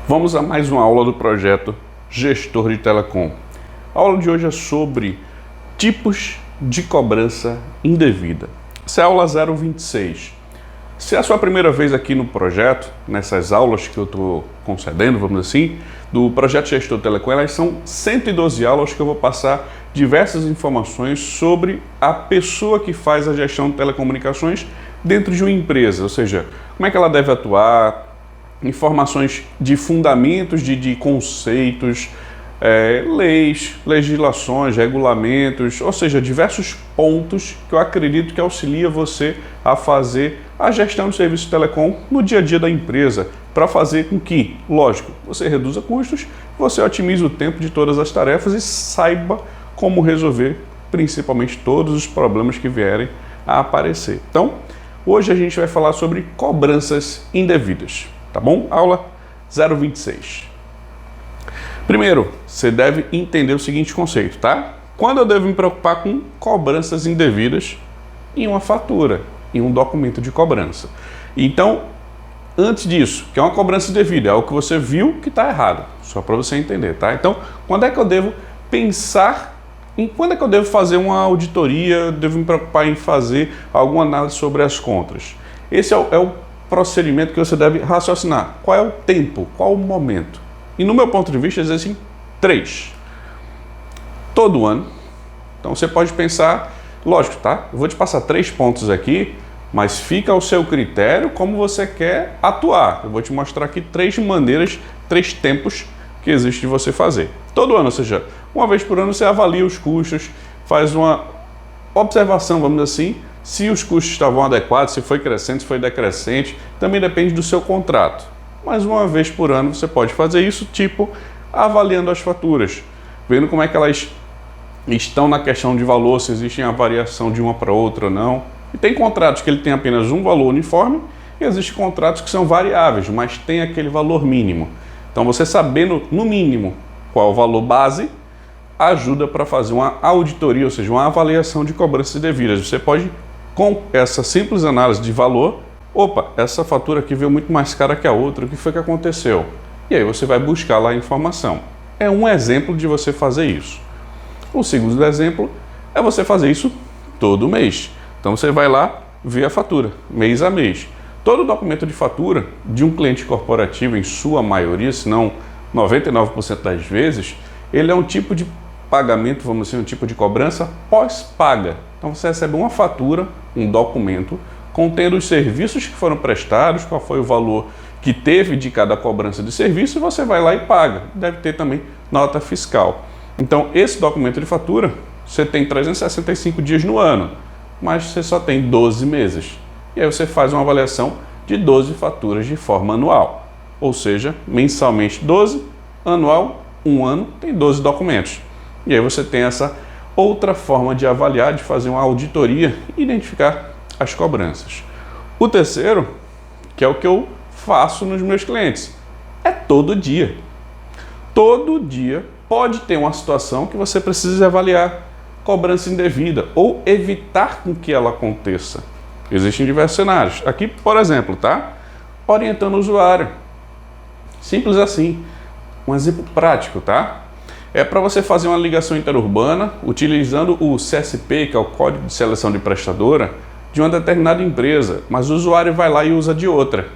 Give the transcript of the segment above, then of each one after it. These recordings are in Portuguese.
Vamos a mais uma aula do projeto Gestor de Telecom. A aula de hoje é sobre tipos de cobrança indevida. Essa é a aula 026. Se é a sua primeira vez aqui no projeto, nessas aulas que eu estou concedendo, vamos dizer assim, do projeto Gestor de Telecom, elas são 112 aulas que eu vou passar diversas informações sobre a pessoa que faz a gestão de telecomunicações dentro de uma empresa, ou seja, como é que ela deve atuar, informações de fundamentos, de conceitos, leis, legislações, regulamentos, ou seja, diversos pontos que eu acredito que auxilia você a fazer a gestão do serviço de telecom no dia a dia da empresa, para fazer com que, lógico, você reduza custos, você otimize o tempo de todas as tarefas e saiba como resolver principalmente todos os problemas que vierem a aparecer. Então, hoje a gente vai falar sobre cobranças indevidas. Tá bom? Aula 026. Primeiro, você deve entender o seguinte conceito, tá? Quando eu devo me preocupar com cobranças indevidas em uma fatura, em um documento de cobrança. Então, antes disso, que é uma cobrança indevida, é o que você viu que está errado, só para você entender, tá? Então, quando é que eu devo pensar em quando é que eu devo fazer uma auditoria, devo me preocupar em fazer alguma análise sobre as contas? Esse é o procedimento que você deve raciocinar. Qual é o tempo? Qual o momento? E no meu ponto de vista, existem 3. Todo ano. Então você pode pensar, lógico, tá? Eu vou te passar 3 pontos aqui, mas fica ao seu critério como você quer atuar. Eu vou te mostrar aqui 3 maneiras, 3 tempos que existe de você fazer. Todo ano, ou seja, uma vez por ano você avalia os custos, faz uma observação, vamos dizer assim, se os custos estavam adequados, se foi crescente, se foi decrescente, também depende do seu contrato. Mas uma vez por ano você pode fazer isso, tipo, avaliando as faturas, vendo como é que elas estão na questão de valor, se existe a variação de uma para outra ou não. E tem contratos que ele tem apenas um valor uniforme, e existem contratos que são variáveis, mas tem aquele valor mínimo. Então você sabendo, no mínimo, qual é o valor base, ajuda para fazer uma auditoria, ou seja, uma avaliação de cobranças devidas. Você pode, com essa simples análise de valor, opa, essa fatura aqui veio muito mais cara que a outra, o que foi que aconteceu? E aí você vai buscar lá a informação. É um exemplo de você fazer isso. O segundo exemplo é você fazer isso todo mês. Então você vai lá ver a fatura, mês a mês. Todo documento de fatura de um cliente corporativo, em sua maioria, se não 99% das vezes, ele é um tipo de pagamento, vamos dizer, um tipo de cobrança pós-paga. Então você recebe uma fatura, um documento, contendo os serviços que foram prestados, qual foi o valor que teve de cada cobrança de serviço, e você vai lá e paga. Deve ter também nota fiscal. Então esse documento de fatura, você tem 365 dias no ano, mas você só tem 12 meses. E aí você faz uma avaliação de 12 faturas de forma anual. Ou seja, mensalmente 12, anual, um ano, tem 12 documentos. E aí você tem essa outra forma de avaliar, de fazer uma auditoria e identificar as cobranças. O terceiro, que é o que eu faço nos meus clientes, é todo dia. Todo dia pode ter uma situação que você precisa avaliar cobrança indevida ou evitar com que ela aconteça. Existem diversos cenários. Aqui, por exemplo, tá? Orientando o usuário. Simples assim. Um exemplo prático, tá? É para você fazer uma ligação interurbana utilizando o CSP, que é o Código de Seleção de Prestadora, de uma determinada empresa, mas o usuário vai lá e usa de outra.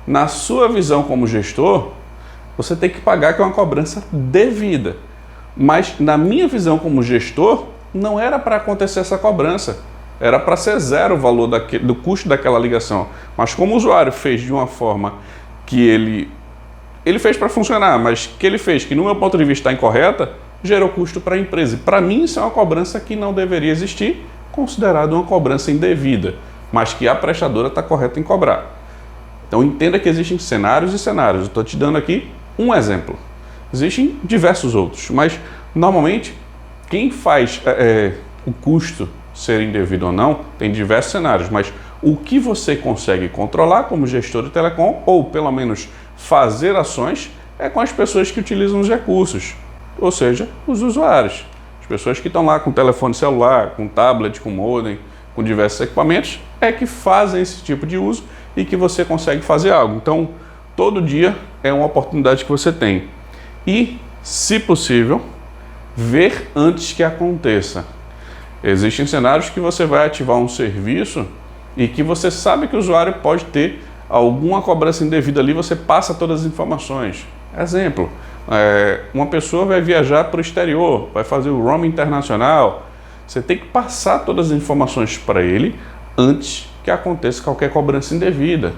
Na sua visão como gestor, você tem que pagar, que é uma cobrança devida. Mas na minha visão como gestor, não era para acontecer essa cobrança. Era para ser zero o valor do custo daquela ligação. Mas como o usuário fez de uma forma que ele fez para funcionar, mas que ele fez que, no meu ponto de vista, está incorreta, gerou custo para a empresa. E para mim, isso é uma cobrança que não deveria existir, considerado uma cobrança indevida, mas que a prestadora está correta em cobrar. Então entenda que existem cenários e cenários. Eu estou te dando aqui um exemplo. Existem diversos outros, mas normalmente quem faz o custo ser indevido ou não tem diversos cenários, mas o que você consegue controlar como gestor de telecom, ou pelo menos fazer ações, é com as pessoas que utilizam os recursos, ou seja, os usuários. Pessoas que estão lá com telefone celular, com tablet, com modem, com diversos equipamentos, é que fazem esse tipo de uso e que você consegue fazer algo. Então, todo dia é uma oportunidade que você tem. E, se possível, ver antes que aconteça. Existem cenários que você vai ativar um serviço e que você sabe que o usuário pode ter alguma cobrança indevida ali, você passa todas as informações. Exemplo, uma pessoa vai viajar para o exterior, vai fazer o roaming internacional, você tem que passar todas as informações para ele antes que aconteça qualquer cobrança indevida.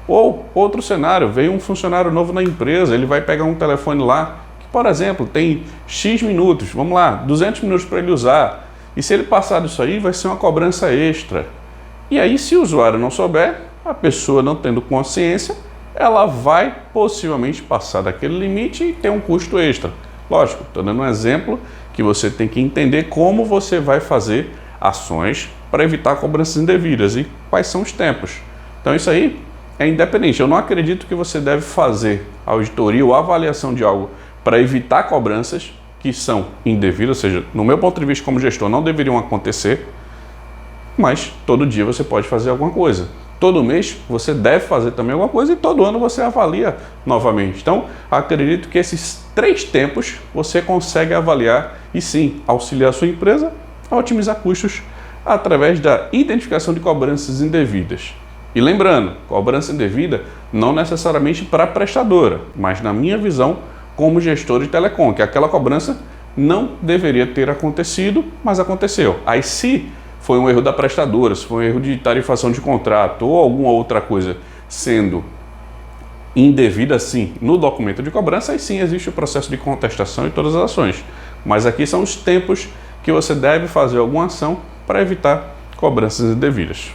Ou outro cenário, veio um funcionário novo na empresa, ele vai pegar um telefone lá, que por exemplo tem X minutos, vamos lá, 200 minutos para ele usar, e se ele passar disso aí vai ser uma cobrança extra. E aí se o usuário não souber, a pessoa não tendo consciência, ela vai possivelmente passar daquele limite e ter um custo extra. Lógico, estou dando um exemplo que você tem que entender como você vai fazer ações para evitar cobranças indevidas e quais são os tempos. Então isso aí é independente. Eu não acredito que você deve fazer auditoria ou avaliação de algo para evitar cobranças que são indevidas, ou seja, no meu ponto de vista como gestor não deveriam acontecer, mas todo dia você pode fazer alguma coisa. Todo mês você deve fazer também alguma coisa e todo ano você avalia novamente. Então, acredito que esses 3 tempos você consegue avaliar e sim, auxiliar a sua empresa a otimizar custos através da identificação de cobranças indevidas. E lembrando, cobrança indevida não necessariamente para a prestadora, mas na minha visão como gestor de telecom, que aquela cobrança não deveria ter acontecido, mas aconteceu. Aí se foi um erro da prestadora, se foi um erro de tarifação de contrato ou alguma outra coisa sendo indevida, sim, no documento de cobrança, aí sim existe o processo de contestação e todas as ações. Mas aqui são os tempos que você deve fazer alguma ação para evitar cobranças indevidas.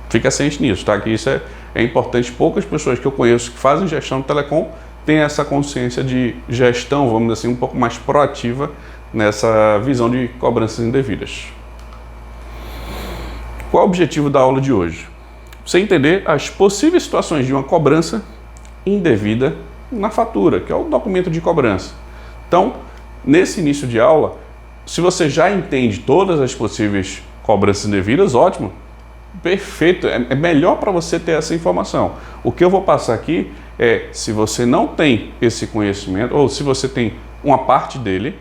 Fica ciente nisso, tá? Que isso é importante. Poucas pessoas que eu conheço que fazem gestão de telecom têm essa consciência de gestão, vamos dizer assim, um pouco mais proativa nessa visão de cobranças indevidas. Qual é o objetivo da aula de hoje? Você entender as possíveis situações de uma cobrança indevida na fatura, que é o documento de cobrança. Então, nesse início de aula, se você já entende todas as possíveis cobranças indevidas, ótimo, perfeito, é melhor para você ter essa informação. O que eu vou passar aqui é, se você não tem esse conhecimento, ou se você tem uma parte dele,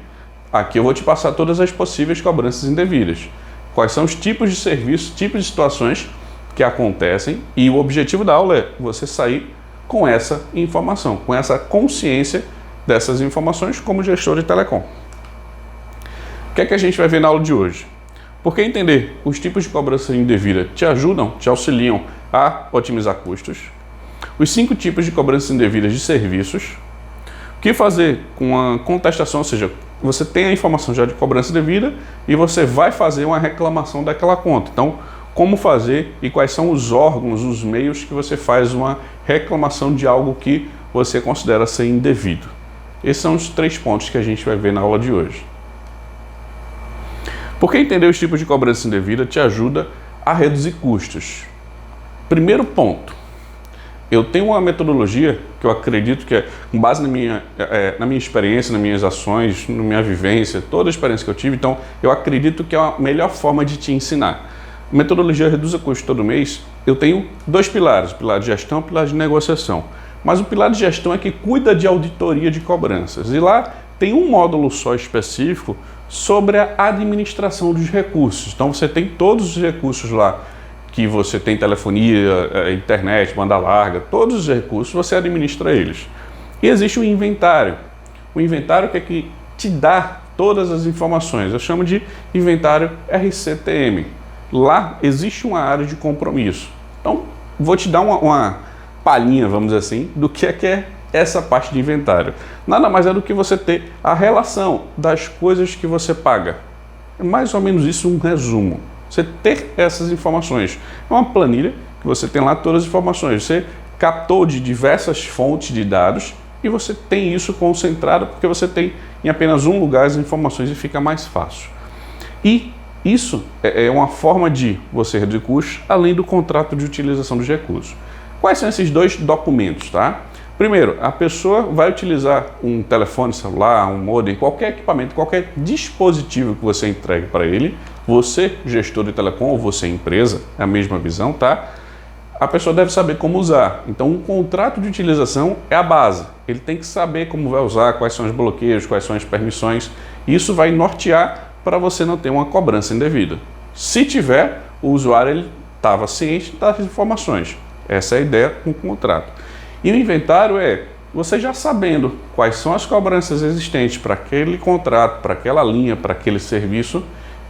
aqui eu vou te passar todas as possíveis cobranças indevidas. Quais são os tipos de serviços, tipos de situações que acontecem, e o objetivo da aula é você sair com essa informação, com essa consciência dessas informações como gestor de telecom. O que é que a gente vai ver na aula de hoje? Porque entender os tipos de cobrança indevida te ajudam, te auxiliam a otimizar custos. Os 5 tipos de cobrança indevidas de serviços. O que fazer com a contestação, ou seja, você tem a informação já de cobrança indevida e você vai fazer uma reclamação daquela conta. Então, como fazer e quais são os órgãos, os meios que você faz uma reclamação de algo que você considera ser indevido. Esses são os 3 pontos que a gente vai ver na aula de hoje. Porque entender os tipos de cobrança indevida te ajuda a reduzir custos. Primeiro ponto, eu tenho uma metodologia que eu acredito que é com base na minha experiência, nas minhas ações, na minha vivência, toda a experiência que eu tive, então eu acredito que é a melhor forma de te ensinar. A metodologia Reduza Custo todo mês, eu tenho 2 pilares, o pilar de gestão e o pilar de negociação. Mas o pilar de gestão é que cuida de auditoria de cobranças. E lá tem um módulo só específico sobre a administração dos recursos. Então você tem todos os recursos lá, que você tem telefonia, internet, banda larga, todos os recursos, você administra eles. E existe o inventário. O inventário que te dá todas as informações. Eu chamo de inventário RCTM. Lá existe uma área de compromisso. Então, vou te dar uma palhinha, vamos dizer assim, do que é essa parte de inventário. Nada mais é do que você ter a relação das coisas que você paga. É mais ou menos isso, um resumo. Você ter essas informações. É uma planilha que você tem lá todas as informações. Você captou de diversas fontes de dados e você tem isso concentrado porque você tem em apenas um lugar as informações e fica mais fácil. E isso é uma forma de você reduzir custos além do contrato de utilização dos recursos. Quais são esses 2 documentos, tá? Primeiro, a pessoa vai utilizar um telefone celular, um modem, qualquer equipamento, qualquer dispositivo que você entregue para ele. Você, gestor de telecom, ou você, empresa, é a mesma visão, tá? a pessoa deve saber como usar. Então, um contrato de utilização é a base. Ele tem que saber como vai usar, quais são os bloqueios, quais são as permissões. Isso vai nortear para você não ter uma cobrança indevida. Se tiver, o usuário estava ciente das informações. Essa é a ideia com o contrato. E o inventário é você já sabendo quais são as cobranças existentes para aquele contrato, para aquela linha, para aquele serviço,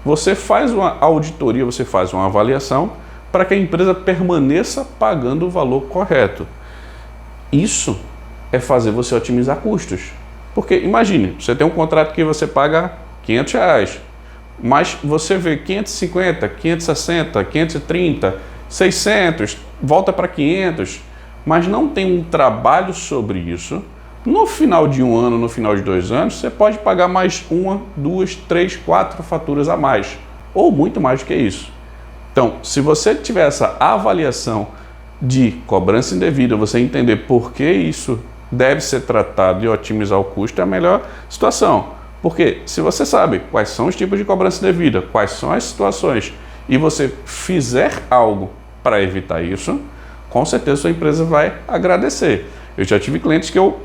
você faz uma auditoria, você faz uma avaliação para que a empresa permaneça pagando o valor correto. Isso é fazer você otimizar custos. Porque imagine, você tem um contrato que você paga R$500, mas você vê 550, 560, 530, 600, volta para 500, mas não tem um trabalho sobre isso. No final de um ano, no final de 2 anos, você pode pagar mais 1, 2, 3, 4 faturas a mais, ou muito mais do que isso. Então, se você tiver essa avaliação de cobrança indevida, você entender por que isso deve ser tratado e otimizar o custo, é a melhor situação. Porque se você sabe quais são os tipos de cobrança indevida, quais são as situações, e você fizer algo para evitar isso, com certeza sua empresa vai agradecer. Eu já tive clientes que eu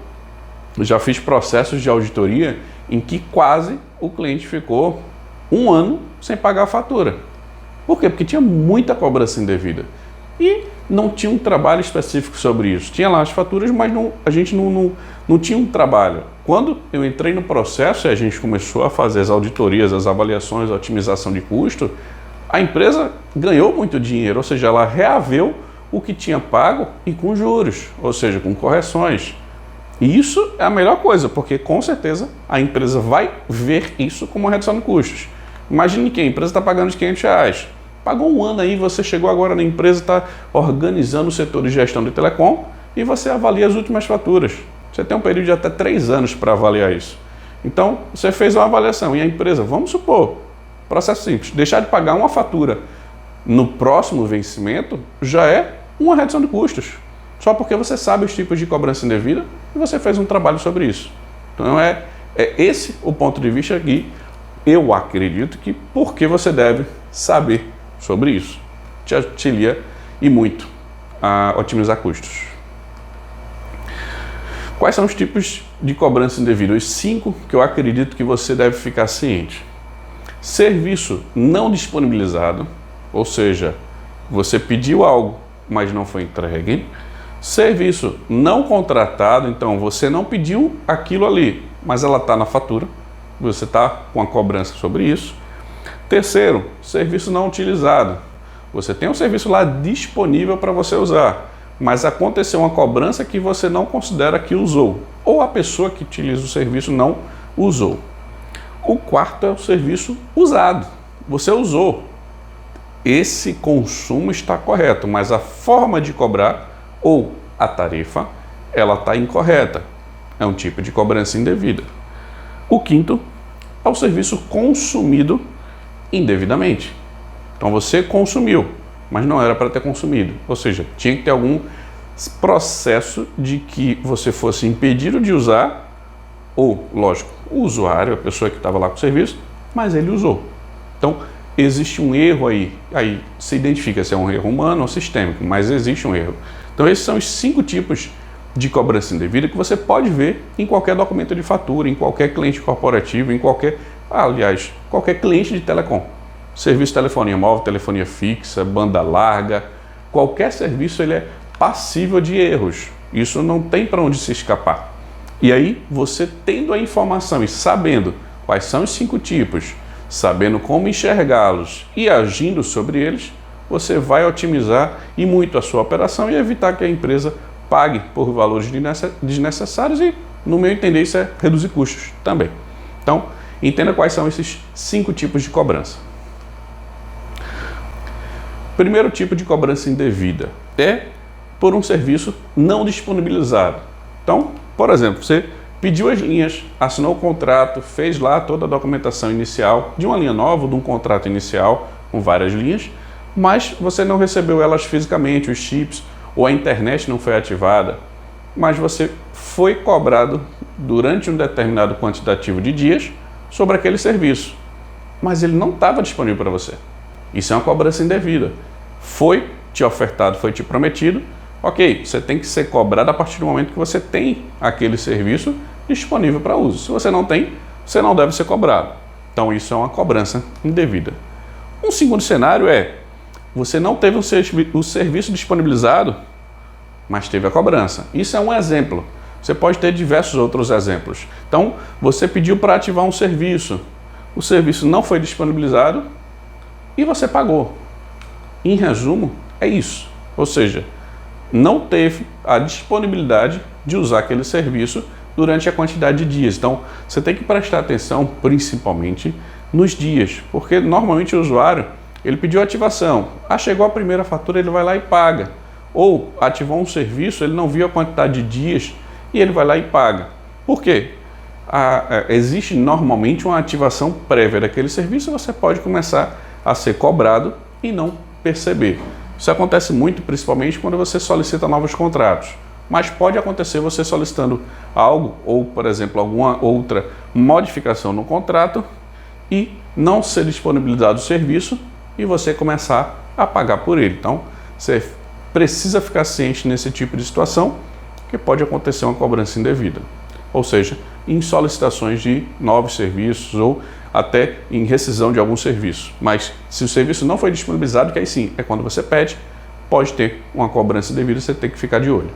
já fiz processos de auditoria em que quase o cliente ficou 1 ano sem pagar a fatura. Por quê? Porque tinha muita cobrança indevida. E não tinha um trabalho específico sobre isso. Tinha lá as faturas, mas a gente não tinha um trabalho. Quando eu entrei no processo e a gente começou a fazer as auditorias, as avaliações, a otimização de custo, a empresa ganhou muito dinheiro, ou seja, ela reaveu o que tinha pago e com juros, ou seja, com correções. E isso é a melhor coisa, porque com certeza a empresa vai ver isso como uma redução de custos. Imagine que a empresa está pagando de R$500. Pagou 1 ano aí, você chegou agora na empresa, está organizando o setor de gestão de telecom e você avalia as últimas faturas. Você tem um período de até 3 anos para avaliar isso. Então, você fez uma avaliação e a empresa, vamos supor, processo simples, deixar de pagar uma fatura no próximo vencimento já é uma redução de custos. Só porque você sabe os tipos de cobrança indevida e você fez um trabalho sobre isso. Então, é esse o ponto de vista que eu acredito que porque você deve saber sobre isso. Te auxilia e muito a otimizar custos. Quais são os tipos de cobrança indevida? Os 5 que eu acredito que você deve ficar ciente. Serviço não disponibilizado, ou seja, você pediu algo, mas não foi entregue. Serviço não contratado, então você não pediu aquilo ali, mas ela está na fatura, você está com a cobrança sobre isso. Terceiro, serviço não utilizado. Você tem um serviço lá disponível para você usar, mas aconteceu uma cobrança que você não considera que usou, ou a pessoa que utiliza o serviço não usou. O quarto é o serviço usado. Você usou. Esse consumo está correto, mas a forma de cobrar ou a tarifa, ela está incorreta. É um tipo de cobrança indevida. O quinto é o serviço consumido indevidamente. Então você consumiu, mas não era para ter consumido. Ou seja, tinha que ter algum processo de que você fosse impedido de usar, ou, lógico, o usuário, a pessoa que estava lá com o serviço, mas ele usou. Então, existe um erro aí se identifica se é um erro humano ou sistêmico, mas existe um erro. Então, esses são os 5 tipos de cobrança indevida que você pode ver em qualquer documento de fatura, em qualquer cliente corporativo, em qualquer cliente de telecom. Serviço de telefonia móvel, telefonia fixa, banda larga, qualquer serviço ele é passível de erros. Isso não tem para onde se escapar. E aí, você tendo a informação e sabendo quais são os 5 tipos, sabendo como enxergá-los e agindo sobre eles, você vai otimizar e muito a sua operação e evitar que a empresa pague por valores desnecessários e, no meu entender, isso é reduzir custos também. Então, entenda quais são esses 5 tipos de cobrança. Primeiro tipo de cobrança indevida é por um serviço não disponibilizado. Então, por exemplo, você pediu as linhas, assinou o contrato, fez lá toda a documentação inicial de uma linha nova, de um contrato inicial com várias linhas, mas você não recebeu elas fisicamente, os chips, ou a internet não foi ativada, mas você foi cobrado durante um determinado quantitativo de dias sobre aquele serviço, mas ele não estava disponível para você. Isso é uma cobrança indevida. Foi te ofertado, foi te prometido, ok, você tem que ser cobrado a partir do momento que você tem aquele serviço disponível para uso. Se você não tem, você não deve ser cobrado. Então isso é uma cobrança indevida. Um segundo cenário é, você não teve o serviço disponibilizado, mas teve a cobrança. Isso é um exemplo. Você pode ter diversos outros exemplos. Então, você pediu para ativar um serviço, o serviço não foi disponibilizado e você pagou. Em resumo, é isso. Ou seja, não teve a disponibilidade de usar aquele serviço durante a quantidade de dias. Então, você tem que prestar atenção principalmente nos dias, porque normalmente o usuário, ele pediu ativação, chegou a primeira fatura, ele vai lá e paga. Ou ativou um serviço, ele não viu a quantidade de dias e ele vai lá e paga. Por quê? Existe normalmente uma ativação prévia daquele serviço, você pode começar a ser cobrado e não perceber. Isso acontece muito, principalmente quando você solicita novos contratos. Mas pode acontecer você solicitando algo, ou por exemplo, alguma outra modificação no contrato e não ser disponibilizado o serviço e você começar a pagar por ele. Então, você precisa ficar ciente nesse tipo de situação, que pode acontecer uma cobrança indevida. Ou seja, em solicitações de novos serviços ou até em rescisão de algum serviço. Mas se o serviço não foi disponibilizado, que aí sim, é quando você pede, pode ter uma cobrança indevida, você tem que ficar de olho.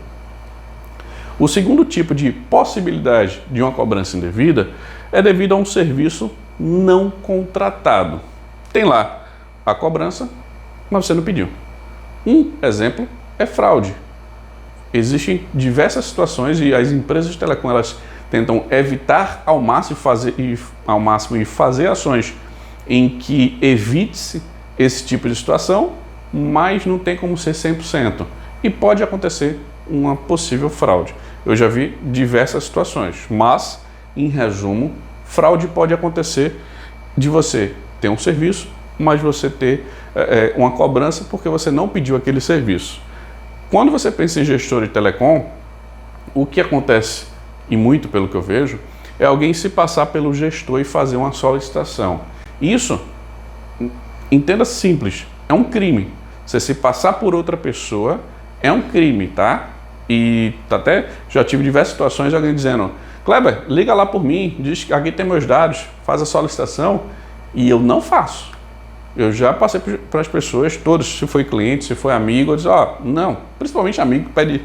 O segundo tipo de possibilidade de uma cobrança indevida é devido a um serviço não contratado. Tem lá a cobrança, mas você não pediu. Um exemplo é fraude. Existem diversas situações e as empresas de telecom elas tentam evitar ao máximo e fazer ações em que evite-se esse tipo de situação, mas não tem como ser 100%. E pode acontecer uma possível fraude. Eu já vi diversas situações, mas, em resumo, fraude pode acontecer de você ter um serviço, mas você ter uma cobrança porque você não pediu aquele serviço. Quando você pensa em gestor de telecom, o que acontece, e muito pelo que eu vejo, é alguém se passar pelo gestor e fazer uma solicitação. Isso, entenda simples, é um crime. Você se passar por outra pessoa é um crime, tá? E até já tive diversas situações de alguém dizendo: Kleber, liga lá por mim, diz que aqui tem meus dados, faz a solicitação, e eu não faço. Eu já passei para as pessoas, todos, se foi cliente, se foi amigo, eu disse, não, principalmente amigo que pede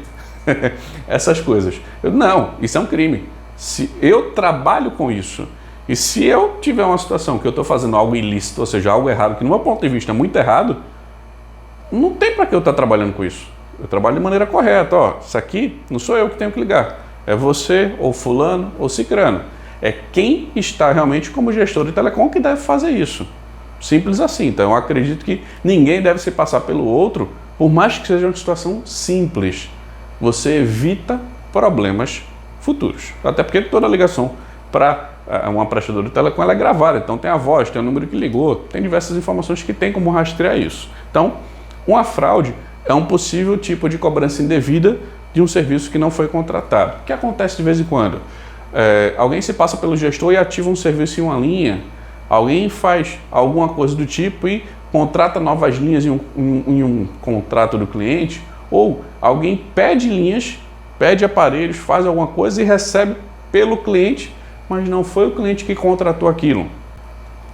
essas coisas. Não, isso é um crime. Se eu trabalho com isso, e se eu tiver uma situação que eu estou fazendo algo ilícito, ou seja, algo errado, que no meu ponto de vista é muito errado, não tem para que eu estar trabalhando com isso. Eu trabalho de maneira correta, isso aqui não sou eu que tenho que ligar, é você, ou fulano, ou cicrano. É quem está realmente como gestor de telecom que deve fazer isso. Simples assim. Então eu acredito que ninguém deve se passar pelo outro, por mais que seja uma situação simples. Você evita problemas futuros. Até porque toda ligação para uma prestadora de telecom ela é gravada. Então tem a voz, tem o número que ligou, tem diversas informações que tem como rastrear isso. Então, uma fraude é um possível tipo de cobrança indevida de um serviço que não foi contratado. O que acontece de vez em quando? Alguém se passa pelo gestor e ativa um serviço em uma linha. Alguém faz alguma coisa do tipo e contrata novas linhas em um contrato do cliente, ou alguém pede linhas, pede aparelhos, faz alguma coisa e recebe pelo cliente, mas não foi o cliente que contratou aquilo.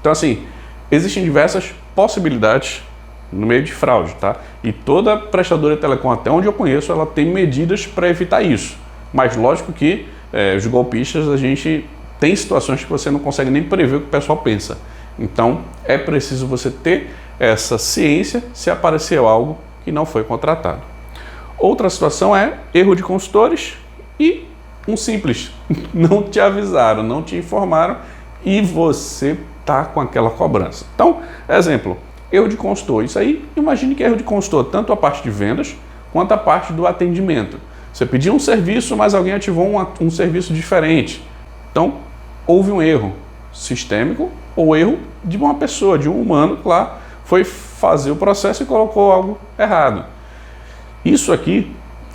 Então assim, existem diversas possibilidades no meio de fraude, tá? E toda prestadora de telecom, até onde eu conheço, ela tem medidas para evitar isso. Mas lógico que os golpistas, a gente tem situações que você não consegue nem prever o que o pessoal pensa. Então, é preciso você ter essa ciência se aparecer algo que não foi contratado. Outra situação é erro de consultores e um simples. Não te avisaram, não te informaram e você está com aquela cobrança. Então, exemplo, erro de consultor. Isso aí, imagine que é erro de consultor, tanto a parte de vendas quanto a parte do atendimento. Você pediu um serviço, mas alguém ativou um serviço diferente. Então, houve um erro sistêmico ou erro de uma pessoa, de um humano que lá foi fazer o processo e colocou algo errado. Isso aqui,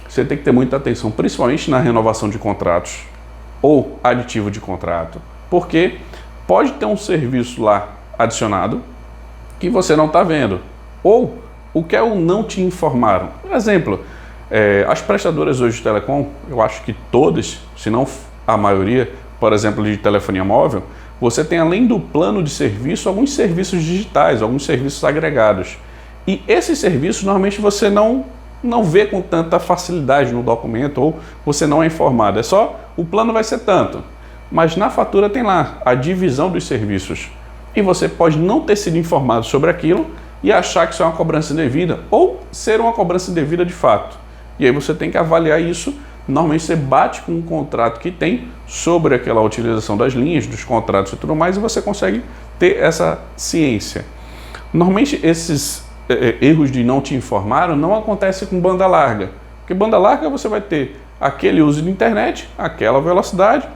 você tem que ter muita atenção, principalmente na renovação de contratos ou aditivo de contrato, porque pode ter um serviço lá adicionado que você não está vendo, ou O que é o não te informaram? Por exemplo, as prestadoras hoje de telecom, eu acho que todas, se não a maioria, por exemplo, de telefonia móvel, você tem, além do plano de serviço, alguns serviços digitais, alguns serviços agregados. E esses serviços, normalmente, você não vê com tanta facilidade no documento, ou você não é informado. É só, o plano vai ser tanto. Mas na fatura tem lá a divisão dos serviços. E você pode não ter sido informado sobre aquilo e achar que isso é uma cobrança indevida, ou ser uma cobrança indevida de fato. E aí você tem que avaliar isso. Normalmente você bate com um contrato que tem sobre aquela utilização das linhas, dos contratos e tudo mais, e você consegue ter essa ciência. Normalmente esses erros de não te informaram não acontecem com banda larga, porque banda larga você vai ter aquele uso de internet, aquela velocidade,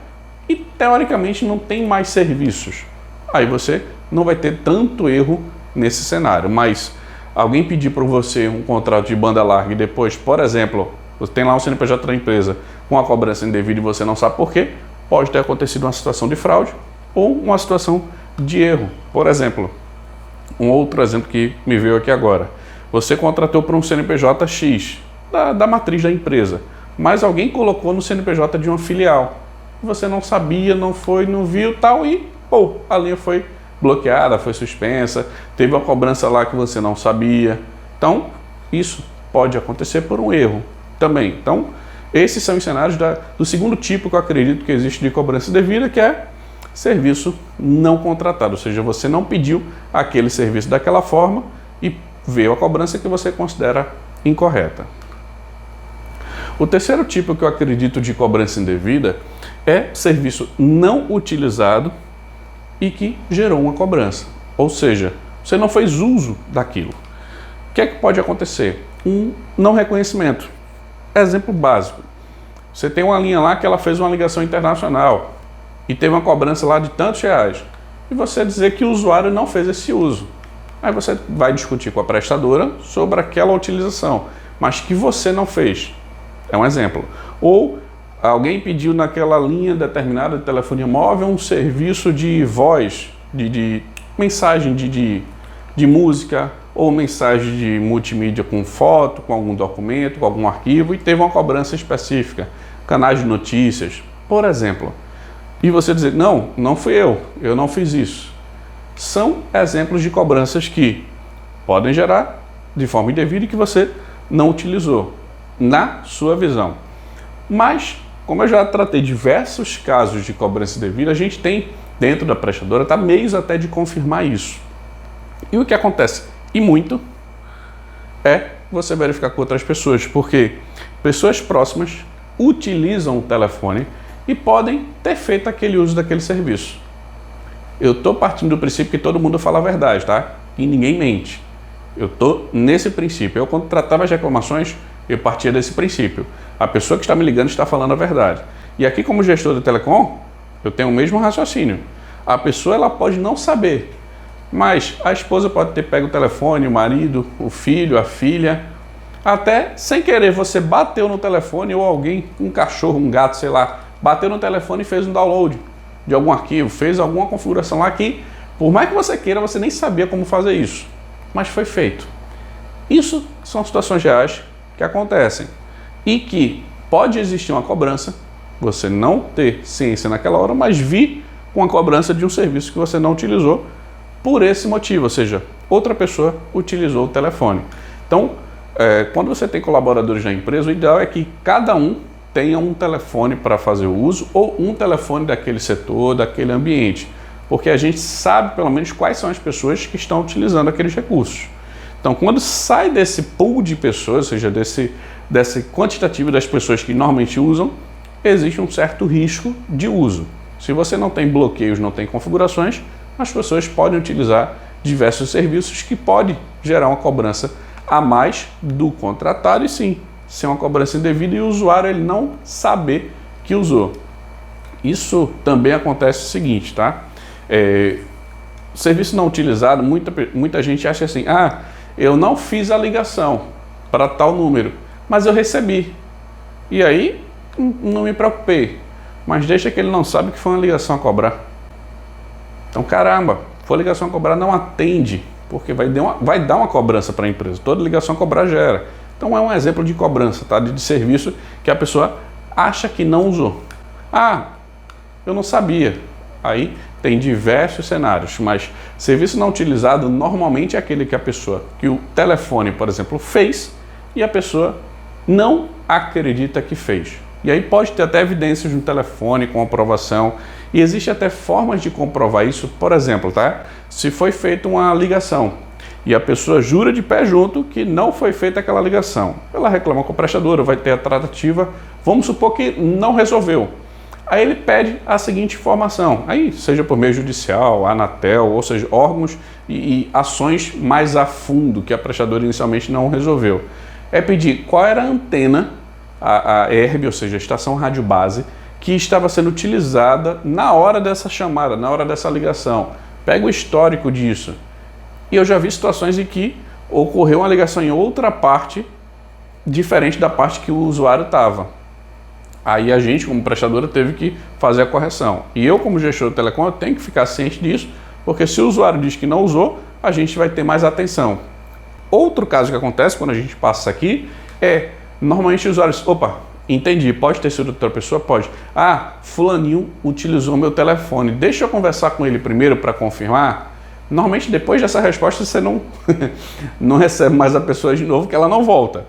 e teoricamente não tem mais serviços. Aí você não vai ter tanto erro nesse cenário, mas alguém pedir para você um contrato de banda larga e depois, por exemplo, você tem lá um CNPJ da empresa com a cobrança indevida e você não sabe por quê, pode ter acontecido uma situação de fraude ou uma situação de erro. Por exemplo, um outro exemplo que me veio aqui agora. Você contratou para um CNPJ X, da matriz da empresa, mas alguém colocou no CNPJ de uma filial. Você não sabia, não viu tal e, a linha foi bloqueada, foi suspensa, teve uma cobrança lá que você não sabia. Então, isso pode acontecer por um erro também. Então, esses são os cenários do segundo tipo que eu acredito que existe de cobrança indevida, que é serviço não contratado, ou seja, você não pediu aquele serviço daquela forma e veio a cobrança que você considera incorreta. O terceiro tipo que eu acredito de cobrança indevida é serviço não utilizado e que gerou uma cobrança, ou seja, você não fez uso daquilo. O que é que pode acontecer? Um não reconhecimento. Exemplo básico. Você tem uma linha lá que ela fez uma ligação internacional e teve uma cobrança lá de tantos reais. E você dizer que o usuário não fez esse uso. Aí você vai discutir com a prestadora sobre aquela utilização, mas que você não fez. É um exemplo. Ou alguém pediu naquela linha determinada de telefonia móvel um serviço de voz, de mensagem de música, ou mensagem de multimídia com foto, com algum documento, com algum arquivo, e teve uma cobrança específica, canais de notícias, por exemplo. E você dizer, não fui eu não fiz isso. São exemplos de cobranças que podem gerar de forma indevida e que você não utilizou, na sua visão. Mas, como eu já tratei diversos casos de cobrança indevida, a gente tem dentro da prestadora, meios até de confirmar isso. E o que acontece? E muito é você verificar com outras pessoas, porque pessoas próximas utilizam o telefone e podem ter feito aquele uso daquele serviço. Eu estou partindo do princípio que todo mundo fala a verdade, tá? E ninguém mente. Eu estou nesse princípio. Eu, quando tratava as reclamações, eu partia desse princípio. A pessoa que está me ligando está falando a verdade. E aqui, como gestor de telecom, eu tenho o mesmo raciocínio. A pessoa ela pode não saber, mas a esposa pode ter pego o telefone, o marido, o filho, a filha. Até sem querer você bateu no telefone ou alguém, um cachorro, um gato, sei lá, bateu no telefone e fez um download de algum arquivo, fez alguma configuração lá que, por mais que você queira, você nem sabia como fazer isso, mas foi feito. Isso são situações reais que acontecem e que pode existir uma cobrança, você não ter ciência naquela hora, mas vir com a cobrança de um serviço que você não utilizou por esse motivo, ou seja, outra pessoa utilizou o telefone. Então, quando você tem colaboradores na empresa, o ideal é que cada um tenha um telefone para fazer o uso ou um telefone daquele setor, daquele ambiente, porque a gente sabe pelo menos quais são as pessoas que estão utilizando aqueles recursos. Então, quando sai desse pool de pessoas, ou seja, desse quantitativo das pessoas que normalmente usam, existe um certo risco de uso. Se você não tem bloqueios, não tem configurações, as pessoas podem utilizar diversos serviços que pode gerar uma cobrança a mais do contratado e sim, ser uma cobrança indevida e o usuário ele não saber que usou. Isso também acontece o seguinte, tá? Serviço não utilizado, muita gente acha assim, eu não fiz a ligação para tal número, mas eu recebi. E aí, não me preocupei. Mas deixa que ele não sabe que foi uma ligação a cobrar. Então, caramba, foi ligação a cobrar, não atende, porque vai dar uma cobrança para a empresa. Toda ligação a cobrar gera. Então é um exemplo de cobrança, tá? De serviço que a pessoa acha que não usou. Ah, eu não sabia. Aí tem diversos cenários, mas serviço não utilizado normalmente é aquele que o telefone, por exemplo, fez e a pessoa não acredita que fez. E aí pode ter até evidências no telefone com aprovação e existe até formas de comprovar isso. Por exemplo, tá? Se foi feita uma ligação e a pessoa jura de pé junto que não foi feita aquela ligação, ela reclama com a prestadora, vai ter a tratativa, vamos supor que não resolveu. Aí ele pede a seguinte informação, aí seja por meio judicial, Anatel, ou seja, órgãos e ações mais a fundo que a prestadora inicialmente não resolveu. É pedir qual era a antena, a ERB, ou seja, a estação rádio base, que estava sendo utilizada na hora dessa chamada, na hora dessa ligação. Pega o histórico disso. E eu já vi situações em que ocorreu uma ligação em outra parte, diferente da parte que o usuário estava. Aí a gente, como prestadora, teve que fazer a correção. E eu, como gestor do telecom, eu tenho que ficar ciente disso, porque se o usuário diz que não usou, a gente vai ter mais atenção. Outro caso que acontece quando a gente passa aqui é, normalmente os usuários, opa, entendi, pode ter sido outra pessoa? Pode. Ah, fulaninho utilizou meu telefone, deixa eu conversar com ele primeiro para confirmar. Normalmente depois dessa resposta você não recebe mais a pessoa de novo, que ela não volta.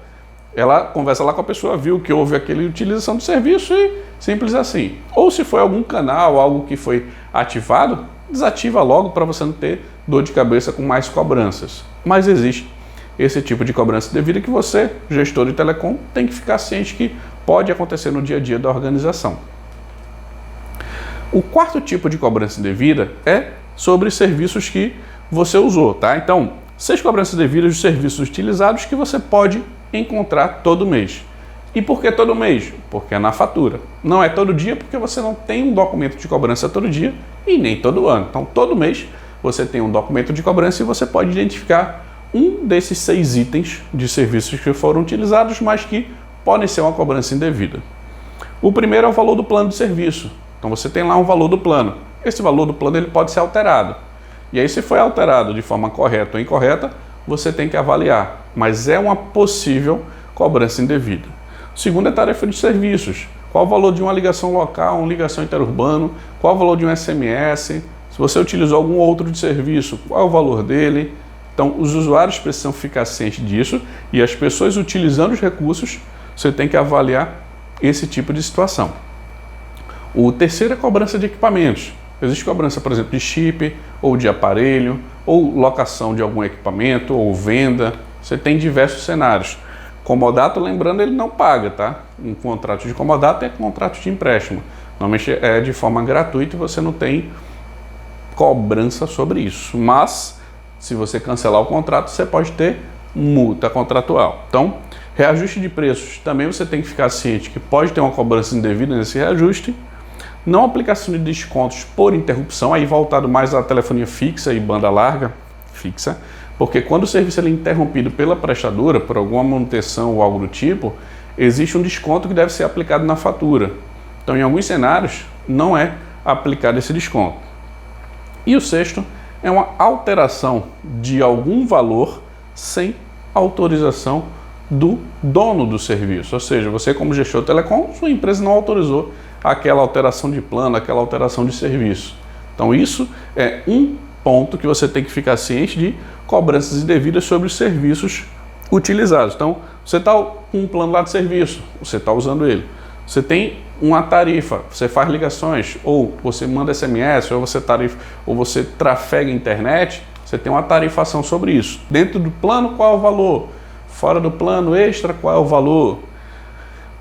Ela conversa lá com a pessoa, viu que houve aquela utilização do serviço e simples assim. Ou se foi algum canal, algo que foi ativado, desativa logo para você não ter dor de cabeça com mais cobranças. Mas existe esse tipo de cobrança devida que você, gestor de telecom, tem que ficar ciente que pode acontecer no dia a dia da organização. O quarto tipo de cobrança indevida é sobre serviços que você usou, tá? Então, 6 cobranças indevidas de serviços utilizados que você pode encontrar todo mês. E por que todo mês? Porque é na fatura. Não é todo dia porque você não tem um documento de cobrança todo dia e nem todo ano. Então, todo mês você tem um documento de cobrança e você pode identificar um desses 6 itens de serviços que foram utilizados, mas que podem ser uma cobrança indevida. O primeiro é o valor do plano de serviço. Então, você tem lá um valor do plano. Esse valor do plano ele pode ser alterado. E aí, se foi alterado de forma correta ou incorreta, você tem que avaliar, mas é uma possível cobrança indevida. O segundo é tarifa de serviços. Qual o valor de uma ligação local, uma ligação interurbano, qual o valor de um SMS, se você utilizou algum outro de serviço, qual é o valor dele. Então, os usuários precisam ficar cientes disso e as pessoas utilizando os recursos, você tem que avaliar esse tipo de situação. O terceiro é cobrança de equipamentos. Existe cobrança, por exemplo, de chip, ou de aparelho, ou locação de algum equipamento, ou venda. Você tem diversos cenários. Comodato, lembrando, ele não paga, tá? Um contrato de comodato é contrato de empréstimo. Normalmente é de forma gratuita e você não tem cobrança sobre isso. Mas, se você cancelar o contrato, você pode ter multa contratual. Então, reajuste de preços. Também você tem que ficar ciente que pode ter uma cobrança indevida nesse reajuste. Não aplicação de descontos por interrupção, aí voltado mais à telefonia fixa e banda larga fixa, porque quando o serviço é interrompido pela prestadora, por alguma manutenção ou algo do tipo, existe um desconto que deve ser aplicado na fatura. Então, em alguns cenários, não é aplicado esse desconto. E o sexto é uma alteração de algum valor sem autorização do dono do serviço. Ou seja, você como gestor de telecom, sua empresa não autorizou aquela alteração de plano, aquela alteração de serviço. Então isso é um ponto que você tem que ficar ciente de cobranças indevidas sobre os serviços utilizados. Então você está com um plano lá de serviço, você está usando ele. Você tem uma tarifa, você faz ligações, ou você manda SMS, ou você trafega a internet, você tem uma tarifação sobre isso. Dentro do plano, qual é o valor? Fora do plano extra, qual é o valor?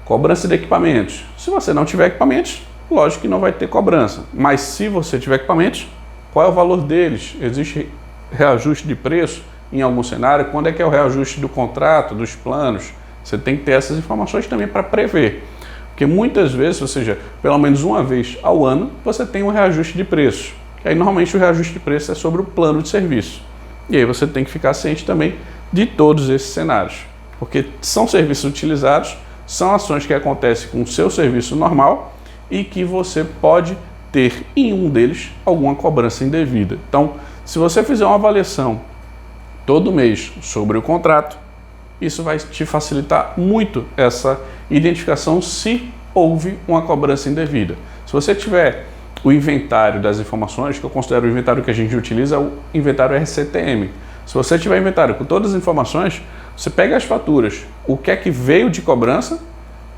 Cobrança de equipamentos. Se você não tiver equipamentos, lógico que não vai ter cobrança. Mas se você tiver equipamentos, qual é o valor deles? Existe reajuste de preço em algum cenário? Quando é que é o reajuste do contrato, dos planos? Você tem que ter essas informações também para prever. Porque muitas vezes, ou seja, pelo menos uma vez ao ano, você tem um reajuste de preço. E aí normalmente o reajuste de preço é sobre o plano de serviço. E aí você tem que ficar ciente também de todos esses cenários. Porque são serviços utilizados, são ações que acontecem com o seu serviço normal e que você pode ter em um deles alguma cobrança indevida. Então, se você fizer uma avaliação todo mês sobre o contrato, isso vai te facilitar muito essa identificação se houve uma cobrança indevida. Se você tiver o inventário das informações, que eu considero o inventário que a gente utiliza, é o inventário RCTM. Se você tiver inventário com todas as informações, você pega as faturas, o que é que veio de cobrança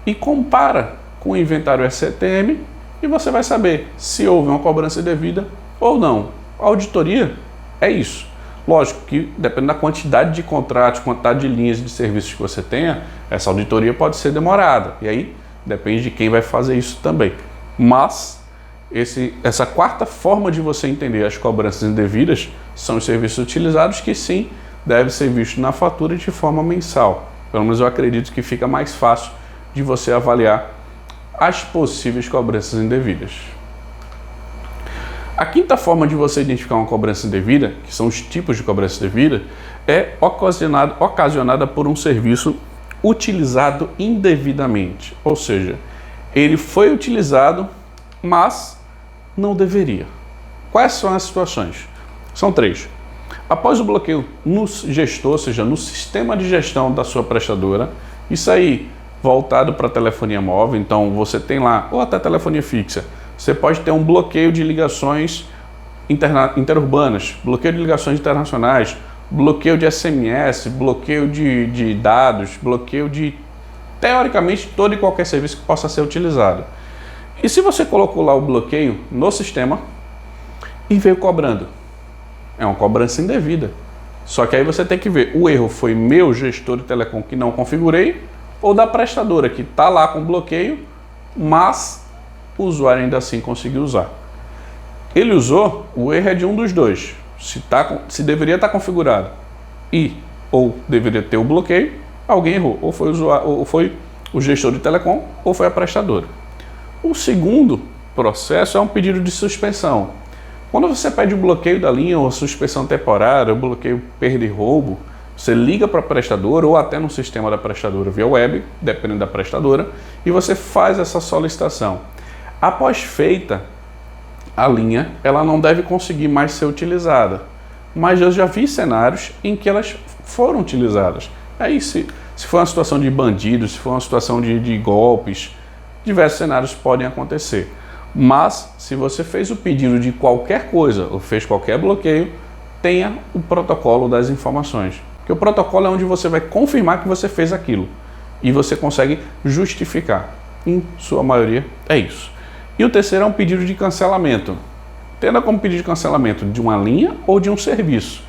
e compara com o inventário RCTM e você vai saber se houve uma cobrança indevida ou não. A auditoria é isso. Lógico que, dependendo da quantidade de contratos, quantidade de linhas de serviços que você tenha, essa auditoria pode ser demorada. E aí, depende de quem vai fazer isso também. Mas, essa quarta forma de você entender as cobranças indevidas são os serviços utilizados, que sim, deve ser visto na fatura de forma mensal. Pelo menos eu acredito que fica mais fácil de você avaliar as possíveis cobranças indevidas. A quinta forma de você identificar uma cobrança indevida, que são os tipos de cobrança indevida, é ocasionada por um serviço utilizado indevidamente. Ou seja, ele foi utilizado, mas não deveria. Quais são as situações? São 3. Após o bloqueio no gestor, ou seja, no sistema de gestão da sua prestadora, isso aí voltado para telefonia móvel, então você tem lá, ou até telefonia fixa, você pode ter um bloqueio de ligações interurbanas, bloqueio de ligações internacionais, bloqueio de SMS, bloqueio de dados, bloqueio de, teoricamente, todo e qualquer serviço que possa ser utilizado. E se você colocou lá o bloqueio no sistema e veio cobrando? É uma cobrança indevida. Só que aí você tem que ver, o erro foi meu, gestor de telecom, que não configurei, ou da prestadora, que está lá com bloqueio, mas o usuário ainda assim conseguiu usar. Ele usou, o erro é de um dos dois. Se deveria estar configurado ou deveria ter o bloqueio, alguém errou. Ou foi o usuário, ou foi o gestor de telecom, ou foi a prestadora. O segundo processo é um pedido de suspensão. Quando você pede o bloqueio da linha, ou a suspensão temporária, o bloqueio perda e roubo, você liga para a prestadora ou até no sistema da prestadora via web, dependendo da prestadora, e você faz essa solicitação. Após feita a linha, ela não deve conseguir mais ser utilizada. Mas eu já vi cenários em que elas foram utilizadas. Aí, se for uma situação de bandidos, se for uma situação de golpes, diversos cenários podem acontecer. Mas, se você fez o pedido de qualquer coisa ou fez qualquer bloqueio, tenha o protocolo das informações. Porque o protocolo é onde você vai confirmar que você fez aquilo. E você consegue justificar. Em sua maioria, é isso. E o terceiro é um pedido de cancelamento. Entenda como pedido de cancelamento de uma linha ou de um serviço.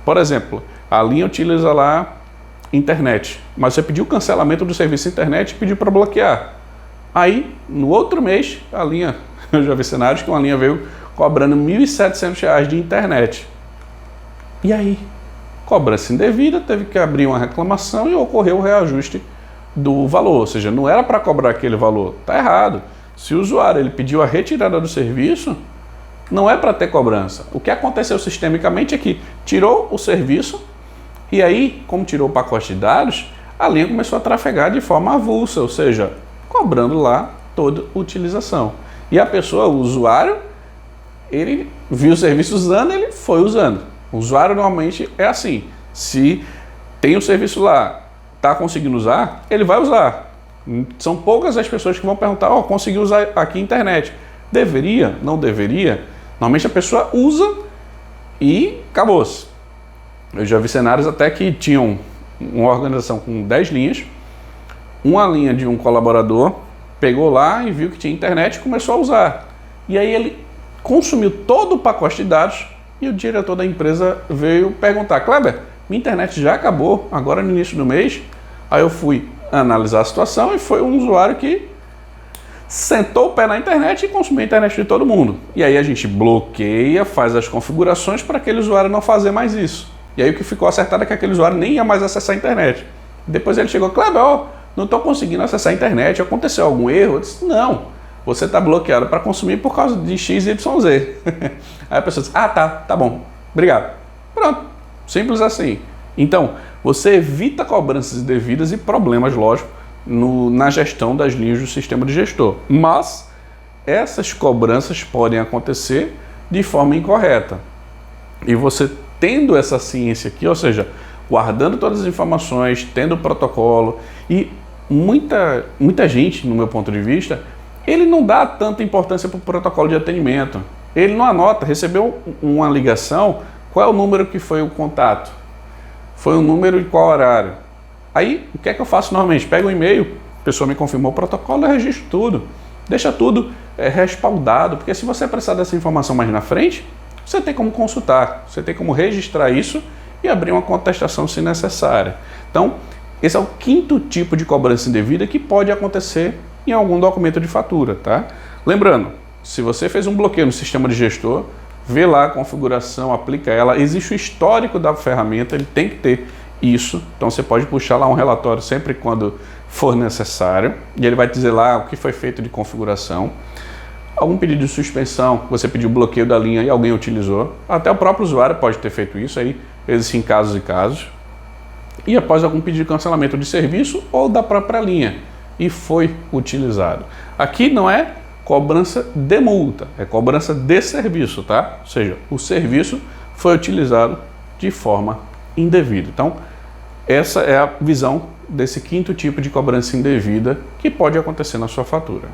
Por exemplo, a linha utiliza lá internet, mas você pediu cancelamento do serviço internet e pediu para bloquear. Aí, no outro mês, a linha, eu já vi cenários que uma linha veio cobrando R$ 1.700 de internet. E aí? Cobrança indevida, teve que abrir uma reclamação e ocorreu o reajuste do valor. Ou seja, não era para cobrar aquele valor. Está errado. Se o usuário ele pediu a retirada do serviço, não é para ter cobrança. O que aconteceu sistemicamente é que tirou o serviço e aí, como tirou o pacote de dados, a linha começou a trafegar de forma avulsa, ou seja, cobrando lá toda utilização. E a pessoa, o usuário, ele viu o serviço usando, ele foi usando. O usuário normalmente é assim, se tem o serviço lá, está conseguindo usar, ele vai usar. São poucas as pessoas que vão perguntar, consegui usar aqui a internet. Deveria? Não deveria? Normalmente a pessoa usa e acabou-se. Eu já vi cenários até que tinham uma organização com 10 linhas, uma linha de um colaborador pegou lá e viu que tinha internet e começou a usar. E aí ele consumiu todo o pacote de dados e o diretor da empresa veio perguntar, Kleber, minha internet já acabou, agora no início do mês. Aí eu fui analisar a situação e foi um usuário que sentou o pé na internet e consumiu a internet de todo mundo. E aí a gente bloqueia, faz as configurações para aquele usuário não fazer mais isso. E aí o que ficou acertado é que aquele usuário nem ia mais acessar a internet. Depois ele chegou, Kleber, não estou conseguindo acessar a internet, aconteceu algum erro? Eu disse, não, você está bloqueado para consumir por causa de XYZ. Aí a pessoa disse, tá bom, obrigado. Pronto, simples assim. Então, você evita cobranças indevidas e problemas, lógico, na gestão das linhas do sistema de gestor. Mas essas cobranças podem acontecer de forma incorreta. E você tendo essa ciência aqui, ou seja, guardando todas as informações, tendo o protocolo, e muita gente, no meu ponto de vista, ele não dá tanta importância para o protocolo de atendimento. Ele não anota, recebeu uma ligação, qual é o número que foi o contato? Foi o número e qual horário? Aí, o que é que eu faço normalmente? Pego um e-mail, a pessoa me confirmou o protocolo, eu registro tudo. Deixa tudo respaldado, porque se você precisar dessa informação mais na frente, você tem como consultar, você tem como registrar isso e abrir uma contestação se necessária. Então, esse é o quinto tipo de cobrança indevida que pode acontecer em algum documento de fatura, tá? Lembrando, se você fez um bloqueio no sistema de gestor, vê lá a configuração, aplica ela, existe o histórico da ferramenta, ele tem que ter isso, então você pode puxar lá um relatório sempre quando for necessário, e ele vai dizer lá o que foi feito de configuração, algum pedido de suspensão, você pediu bloqueio da linha e alguém utilizou, até o próprio usuário pode ter feito isso, aí existem casos e casos, e após algum pedido de cancelamento de serviço ou da própria linha, e foi utilizado. Aqui não é cobrança de multa, é cobrança de serviço, tá? Ou seja, o serviço foi utilizado de forma indevida. Então, essa é a visão desse quinto tipo de cobrança indevida que pode acontecer na sua fatura.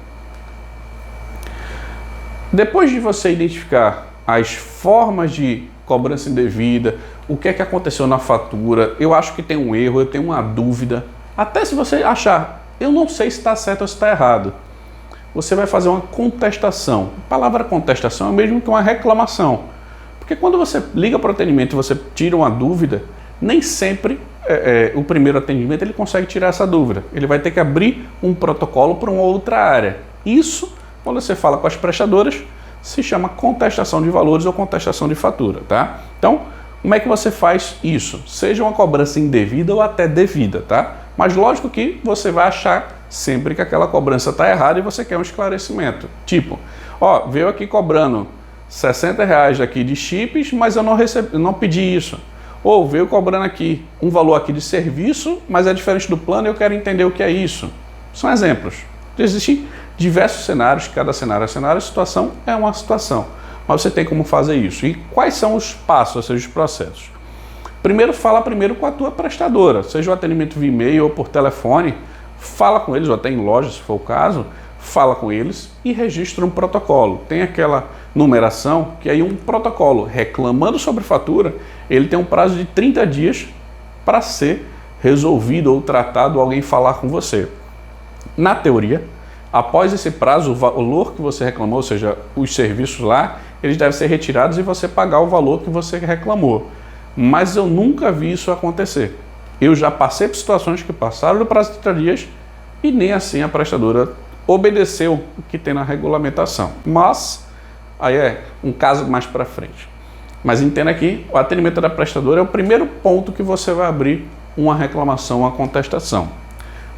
Depois de você identificar as formas de cobrança indevida, o que é que aconteceu na fatura, eu acho que tem um erro, eu tenho uma dúvida, até se você achar, eu não sei se está certo ou se está errado, você vai fazer uma contestação. A palavra contestação é o mesmo que uma reclamação, porque quando você liga para o atendimento e você tira uma dúvida, nem sempre o primeiro atendimento ele consegue tirar essa dúvida, ele vai ter que abrir um protocolo para uma outra área. Isso, quando você fala com as prestadoras, se chama contestação de valores ou contestação de fatura, tá? Então, como é que você faz isso? Seja uma cobrança indevida ou até devida, tá? Mas lógico que você vai achar sempre que aquela cobrança está errada e você quer um esclarecimento. Tipo, ó, veio aqui cobrando R$60 aqui de chips, mas eu não pedi isso. Ou veio cobrando aqui um valor aqui de serviço, mas é diferente do plano e eu quero entender o que é isso. São exemplos. Existem diversos cenários, cada cenário é cenário, a situação é uma situação. Mas você tem como fazer isso. E quais são os passos, ou seja, os processos? Primeiro, fala com a tua prestadora, seja o atendimento via e-mail ou por telefone, fala com eles, ou até em loja, se for o caso, fala com eles e registra um protocolo. Tem aquela numeração que aí um protocolo reclamando sobre fatura, ele tem um prazo de 30 dias para ser resolvido ou tratado, alguém falar com você. Na teoria, após esse prazo, o valor que você reclamou, ou seja, os serviços lá, eles devem ser retirados e você pagar o valor que você reclamou. Mas eu nunca vi isso acontecer. Eu já passei por situações que passaram do prazo de 30 dias e nem assim a prestadora obedeceu o que tem na regulamentação. Mas aí é um caso mais para frente. Mas entenda que o atendimento da prestadora é o primeiro ponto que você vai abrir uma reclamação, uma contestação.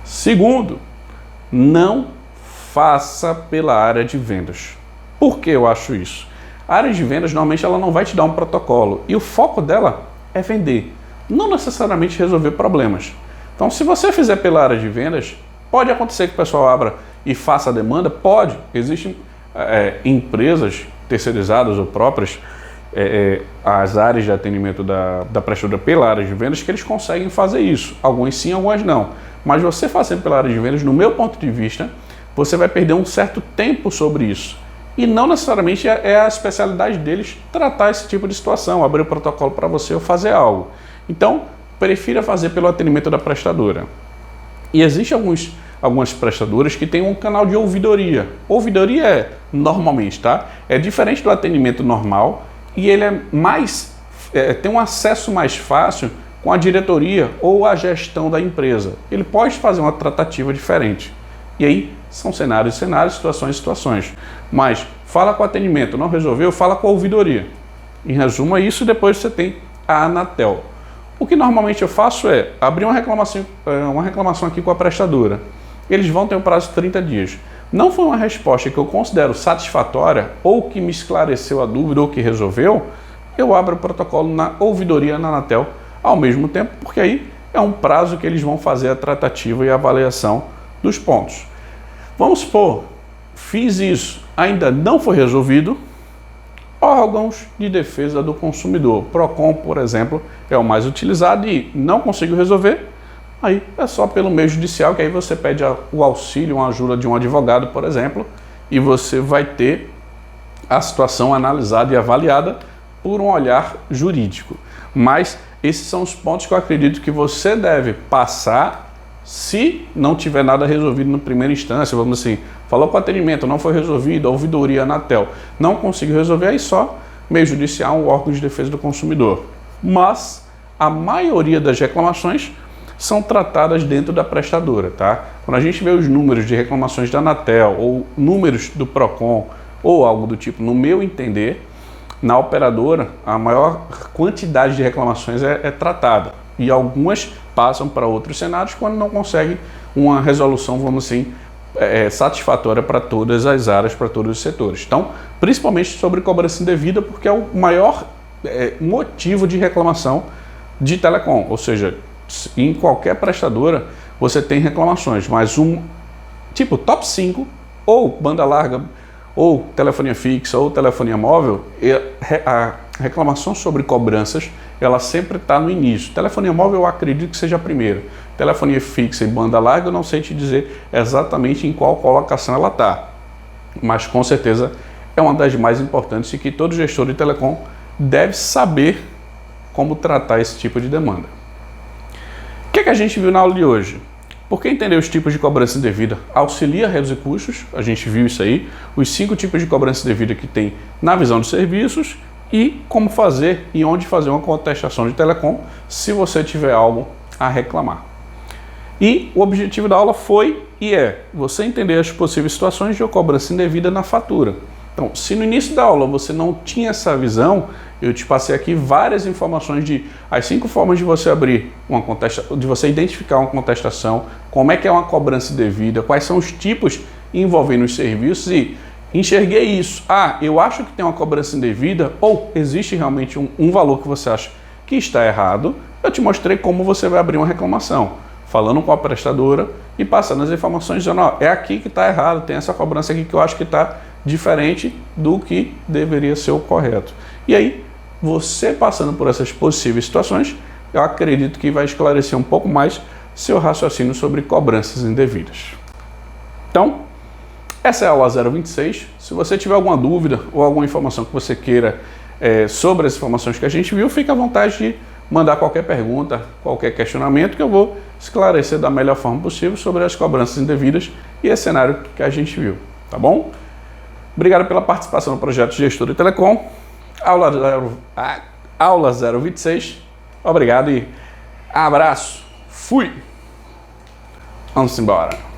Segundo, não faça pela área de vendas. Por que eu acho isso? A área de vendas, normalmente, ela não vai te dar um protocolo. E o foco dela é vender, não necessariamente resolver problemas. Então, se você fizer pela área de vendas, pode acontecer que o pessoal abra e faça a demanda? Pode. Existem empresas terceirizadas ou próprias, as áreas de atendimento da prestadora pela área de vendas, que eles conseguem fazer isso. Alguns sim, algumas não. Mas você fazendo pela área de vendas, no meu ponto de vista, você vai perder um certo tempo sobre isso. E não necessariamente é a especialidade deles tratar esse tipo de situação, abrir o protocolo para você ou fazer algo. Então, prefira fazer pelo atendimento da prestadora. E existem algumas prestadoras que têm um canal de ouvidoria. Ouvidoria é, normalmente, tá? É diferente do atendimento normal e ele é mais, tem um acesso mais fácil com a diretoria ou a gestão da empresa. Ele pode fazer uma tratativa diferente. E aí, são cenários, situações. Mas, fala com o atendimento, não resolveu, fala com a ouvidoria. Em resumo, é isso, e depois você tem a Anatel. O que normalmente eu faço é abrir uma reclamação aqui com a prestadora. Eles vão ter um prazo de 30 dias. Não foi uma resposta que eu considero satisfatória, ou que me esclareceu a dúvida, ou que resolveu, eu abro o protocolo na ouvidoria na Anatel ao mesmo tempo, porque aí é um prazo que eles vão fazer a tratativa e a avaliação dos pontos. Vamos supor, fiz isso, ainda não foi resolvido, órgãos de defesa do consumidor. PROCON, por exemplo, é o mais utilizado e não consigo resolver, aí é só pelo meio judicial, que aí você pede o auxílio, uma ajuda de um advogado, por exemplo, e você vai ter a situação analisada e avaliada por um olhar jurídico. Mas esses são os pontos que eu acredito que você deve passar se não tiver nada resolvido na primeira instância. Vamos assim, falou com o atendimento, não foi resolvido, a ouvidoria, Anatel, não conseguiu resolver, aí só meio judicial, um órgão de defesa do consumidor. Mas a maioria das reclamações são tratadas dentro da prestadora, tá? Quando a gente vê os números de reclamações da Anatel ou números do PROCON ou algo do tipo, no meu entender, na operadora, a maior quantidade de reclamações é tratada. E algumas passam para outros cenários quando não conseguem uma resolução, vamos assim, satisfatória para todas as áreas, para todos os setores. Então, principalmente sobre cobrança indevida, porque é o maior motivo de reclamação de telecom. Ou seja, em qualquer prestadora você tem reclamações, mas tipo top 5, ou banda larga, ou telefonia fixa, ou telefonia móvel, a reclamação sobre cobranças, ela sempre está no início. Telefonia móvel eu acredito que seja a primeira. Telefonia fixa e banda larga eu não sei te dizer exatamente em qual colocação ela está. Mas com certeza é uma das mais importantes e que todo gestor de telecom deve saber como tratar esse tipo de demanda. O que a gente viu na aula de hoje? Porque entender os tipos de cobrança indevida auxilia a reduzir custos, a gente viu isso aí, os 5 tipos de cobrança indevida que tem na visão de serviços e como fazer e onde fazer uma contestação de telecom se você tiver algo a reclamar. E o objetivo da aula foi e é você entender as possíveis situações de cobrança indevida na fatura. Então, se no início da aula você não tinha essa visão, eu te passei aqui várias informações de as 5 formas de você abrir uma contestação, de você identificar uma contestação, como é que é uma cobrança indevida, quais são os tipos envolvendo os serviços e enxerguei isso. Ah, eu acho que tem uma cobrança indevida ou existe realmente um valor que você acha que está errado. Eu te mostrei como você vai abrir uma reclamação, falando com a prestadora e passando as informações dizendo, ó, é aqui que está errado, tem essa cobrança aqui que eu acho que está diferente do que deveria ser o correto. E aí, você passando por essas possíveis situações, eu acredito que vai esclarecer um pouco mais seu raciocínio sobre cobranças indevidas. Então, essa é a aula 026. Se você tiver alguma dúvida ou alguma informação que você queira sobre as informações que a gente viu, fique à vontade de mandar qualquer pergunta, qualquer questionamento que eu vou esclarecer da melhor forma possível sobre as cobranças indevidas e esse cenário que a gente viu, tá bom? Obrigado pela participação no projeto Gestor de Telecom, aula 026. Obrigado e abraço. Fui! Vamos embora.